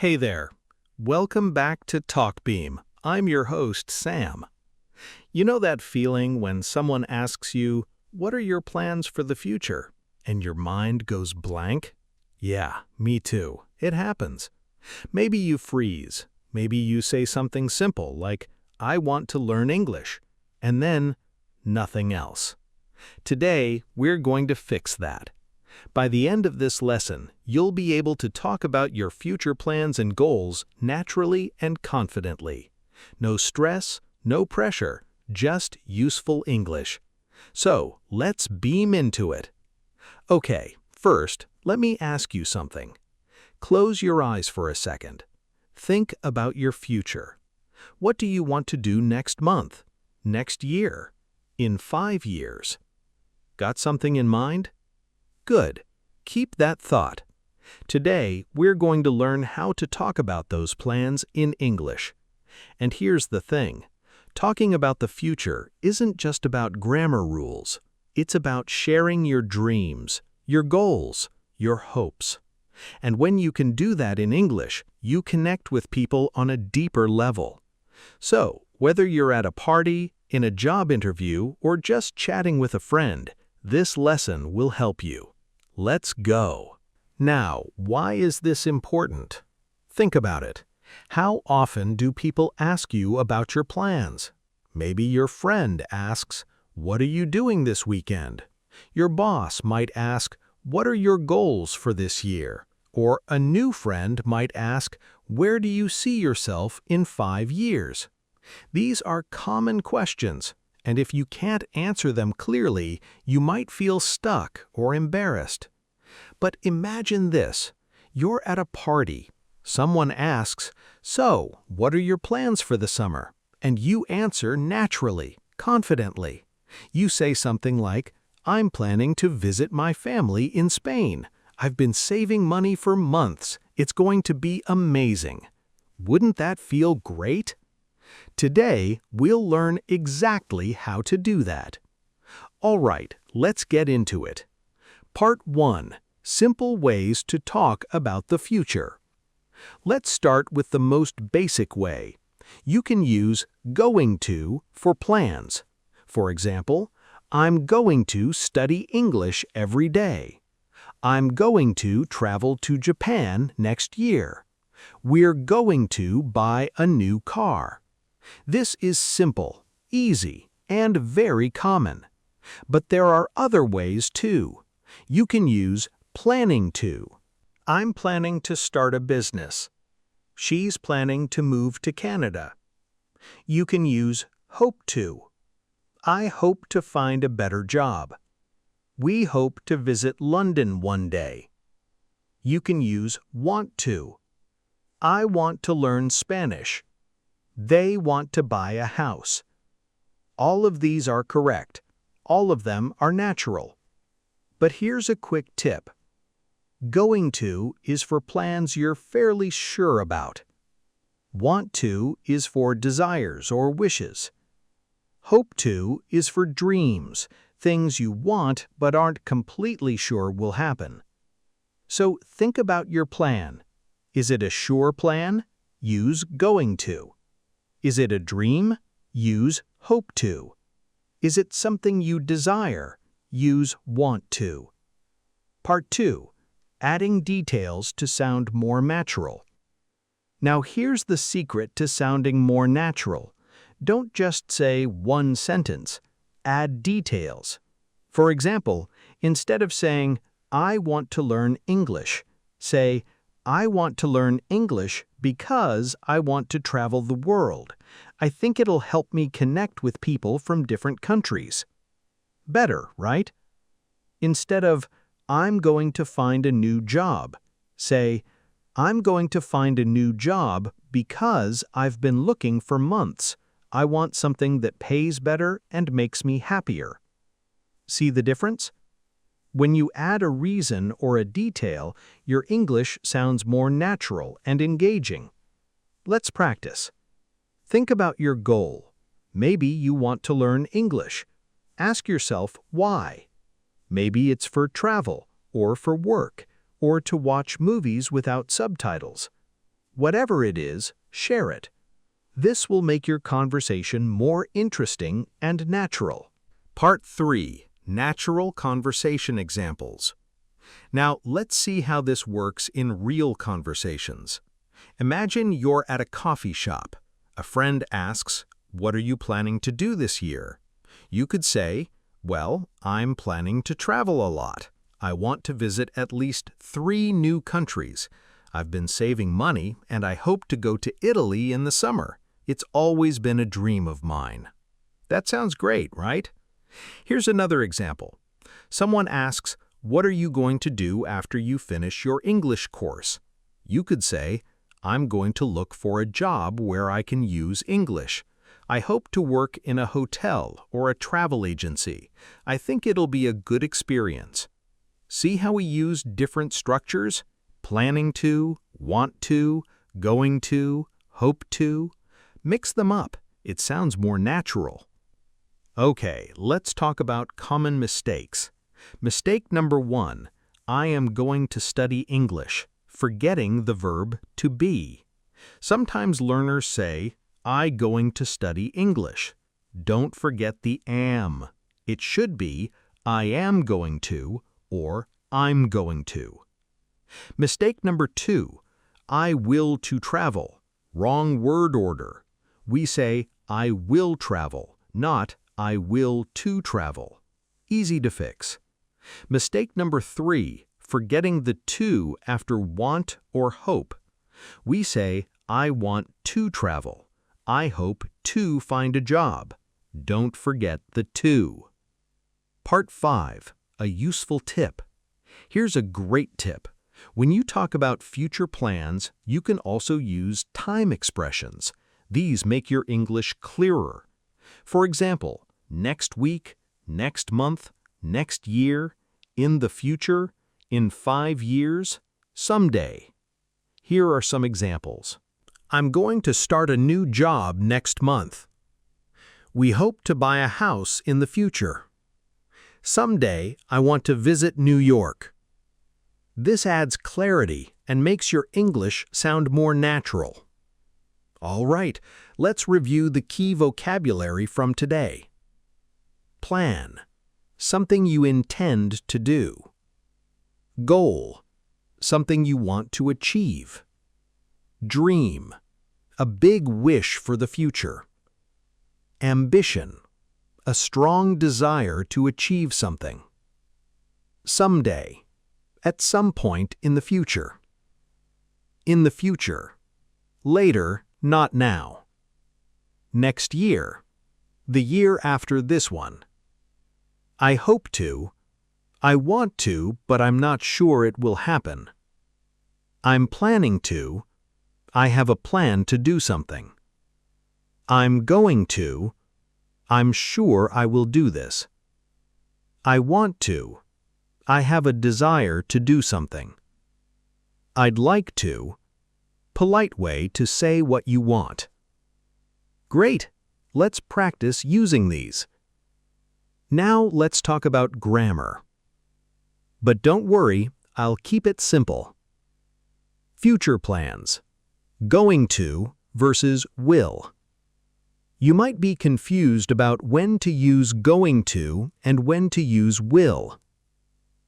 Hey there. Welcome back to TalkBeam. I'm your host, Sam. You know that feeling when someone asks you, "What are your plans for the future?" and your mind goes blank? Yeah, me too. It happens. Maybe you freeze. Maybe you say something simple like, "I want to learn English," and then nothing else. Today, we're going to fix that. By the end of this lesson, you'll be able to talk about your future plans and goals naturally and confidently. No stress, no pressure, just useful English. So, let's beam into it. Okay, first, let me ask you something. Close your eyes for a second. Think about your future. What do you want to do next month, next year, in 5 years? Got something in mind? Good. Keep that thought. Today, we're going to learn how to talk about those plans in English. And here's the thing. Talking about the future isn't just about grammar rules. It's about sharing your dreams, your goals, your hopes. And when you can do that in English, you connect with people on a deeper level. So, whether you're at a party, in a job interview, or just chatting with a friend, this lesson will help you. Let's go. Now, why is this important? Think about it. How often do people ask you about your plans? Maybe your friend asks, "What are you doing this weekend?" Your boss might ask, "What are your goals for this year?" Or a new friend might ask, "Where do you see yourself in 5 years?" These are common questions, and if you can't answer them clearly, you might feel stuck or embarrassed. But imagine this. You're at a party. Someone asks, "So, what are your plans for the summer?" And you answer naturally, confidently. You say something like, "I'm planning to visit my family in Spain. I've been saving money for months. It's going to be amazing." Wouldn't that feel great? Today, we'll learn exactly how to do that. All right, let's get into it. Part 1. Simple ways to talk about the future. Let's start with the most basic way. You can use going to for plans. For example, I'm going to study English every day. I'm going to travel to Japan next year. We're going to buy a new car. This is simple, easy, and very common. But there are other ways too. You can use planning to. I'm planning to start a business. She's planning to move to Canada. You can use hope to. I hope to find a better job. We hope to visit London one day. You can use want to. I want to learn Spanish. They want to buy a house. All of these are correct. All of them are natural. But here's a quick tip. Going to is for plans you're fairly sure about. Want to is for desires or wishes. Hope to is for dreams, things you want but aren't completely sure will happen. So think about your plan. Is it a sure plan? Use going to. Is it a dream? Use hope to. Is it something you desire? Use want to. Part 2. Adding details to sound more natural. Now here's the secret to sounding more natural. Don't just say one sentence. Add details. For example, instead of saying, "I want to learn English," say, "I want to learn English because I want to travel the world. I think it'll help me connect with people from different countries." Better, right? Instead of, "I'm going to find a new job," say, "I'm going to find a new job because I've been looking for months. I want something that pays better and makes me happier." See the difference? When you add a reason or a detail, your English sounds more natural and engaging. Let's practice. Think about your goal. Maybe you want to learn English. Ask yourself why. Maybe it's for travel, or for work, or to watch movies without subtitles. Whatever it is, share it. This will make your conversation more interesting and natural. Part 3. Natural conversation examples. Now, let's see how this works in real conversations. Imagine you're at a coffee shop. A friend asks, "What are you planning to do this year?" You could say, "Well, I'm planning to travel a lot. I want to visit at least 3 new countries. I've been saving money and I hope to go to Italy in the summer. It's always been a dream of mine." That sounds great, right? Here's another example. Someone asks, "What are you going to do after you finish your English course?" You could say, "I'm going to look for a job where I can use English. I hope to work in a hotel or a travel agency. I think it'll be a good experience." See how we use different structures? Planning to, want to, going to, hope to. Mix them up. It sounds more natural. Okay, let's talk about common mistakes. Mistake number 1, I am going to study English, forgetting the verb to be. Sometimes learners say, I going to study English. Don't forget the am. It should be, I am going to, or I'm going to. Mistake number 2, I will to travel. Wrong word order. We say, I will travel, not I will to travel. Easy to fix. Mistake number 3, forgetting the to after want or hope. We say, I want to travel. I hope to find a job. Don't forget the to. Part 5, a useful tip. Here's a great tip. When you talk about future plans, you can also use time expressions. These make your English clearer. For example, next week, next month, next year, in the future, in 5 years, someday. Here are some examples. I'm going to start a new job next month. We hope to buy a house in the future. Someday, I want to visit New York. This adds clarity and makes your English sound more natural. All right, let's review the key vocabulary from today. Plan, something you intend to do. Goal, something you want to achieve. Dream, a big wish for the future. Ambition, a strong desire to achieve something. Someday, at some point in the future. In the future, later, not now. Next year, the year after this one. I hope to. I want to, but I'm not sure it will happen. I'm planning to. I have a plan to do something. I'm going to. I'm sure I will do this. I want to. I have a desire to do something. I'd like to. Polite way to say what you want. Great! Let's practice using these. Now let's talk about grammar. But don't worry, I'll keep it simple. Future plans. Going to versus will. You might be confused about when to use going to and when to use will.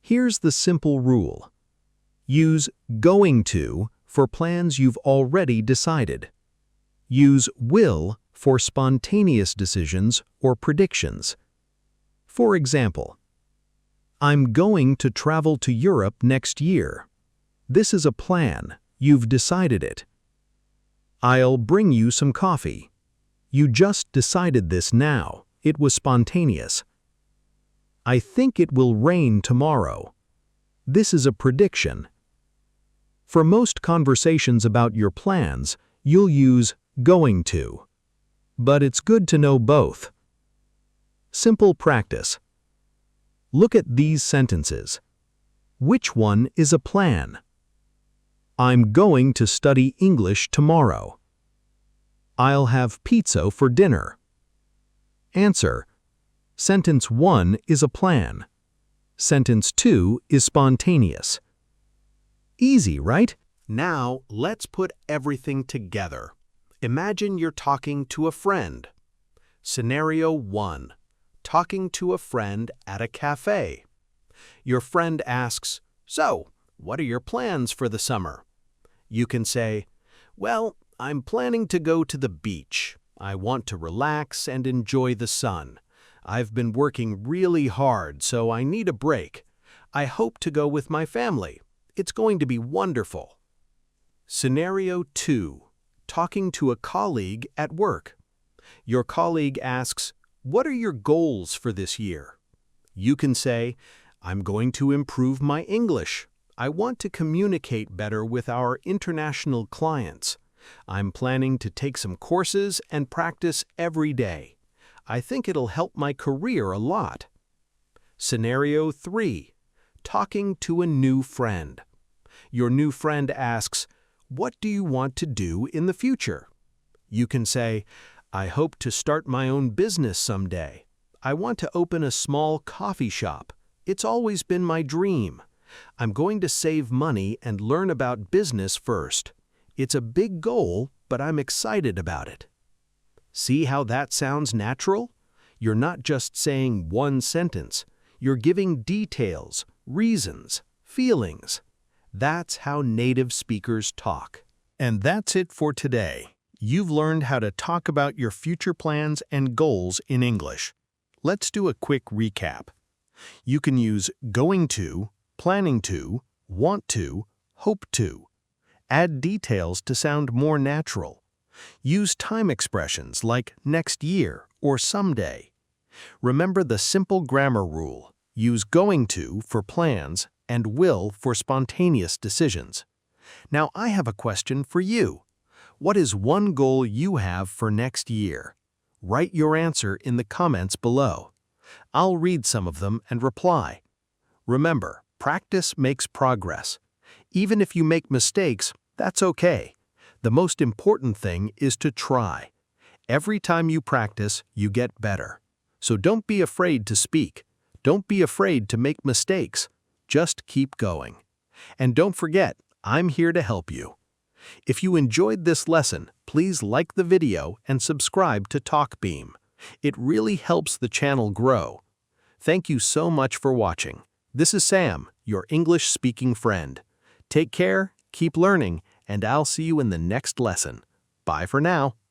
Here's the simple rule. Use going to for plans you've already decided. Use will for spontaneous decisions or predictions. For example, I'm going to travel to Europe next year. This is a plan. You've decided it. I'll bring you some coffee. You just decided this now. It was spontaneous. I think it will rain tomorrow. This is a prediction. For most conversations about your plans, you'll use going to. But it's good to know both. Simple practice. Look at these sentences. Which one is a plan? I'm going to study English tomorrow. I'll have pizza for dinner. Answer. Sentence 1 is a plan. Sentence 2 is spontaneous. Easy, right? Now, let's put everything together. Imagine you're talking to a friend. Scenario 1. Talking to a friend at a cafe. Your friend asks, "So, what are your plans for the summer?" You can say, "Well, I'm planning to go to the beach. I want to relax and enjoy the sun. I've been working really hard, so I need a break. I hope to go with my family. It's going to be wonderful." Scenario 2. Talking to a colleague at work. Your colleague asks, "What are your goals for this year?" You can say, "I'm going to improve my English. I want to communicate better with our international clients. I'm planning to take some courses and practice every day. I think it'll help my career a lot." Scenario 3. Talking to a new friend. Your new friend asks, "What do you want to do in the future?" You can say, "I hope to start my own business someday. I want to open a small coffee shop. It's always been my dream. I'm going to save money and learn about business first. It's a big goal, but I'm excited about it." See how that sounds natural? You're not just saying one sentence. You're giving details, reasons, feelings. That's how native speakers talk. And that's it for today. You've learned how to talk about your future plans and goals in English. Let's do a quick recap. You can use going to, planning to, want to, hope to. Add details to sound more natural. Use time expressions like next year or someday. Remember the simple grammar rule. Use going to for plans and will for spontaneous decisions. Now I have a question for you. What is one goal you have for next year? Write your answer in the comments below. I'll read some of them and reply. Remember, practice makes progress. Even if you make mistakes, that's okay. The most important thing is to try. Every time you practice, you get better. So don't be afraid to speak. Don't be afraid to make mistakes. Just keep going. And don't forget, I'm here to help you. If you enjoyed this lesson, please like the video and subscribe to TalkBeam. It really helps the channel grow. Thank you so much for watching. This is Sam, your English-speaking friend. Take care, keep learning, and I'll see you in the next lesson. Bye for now.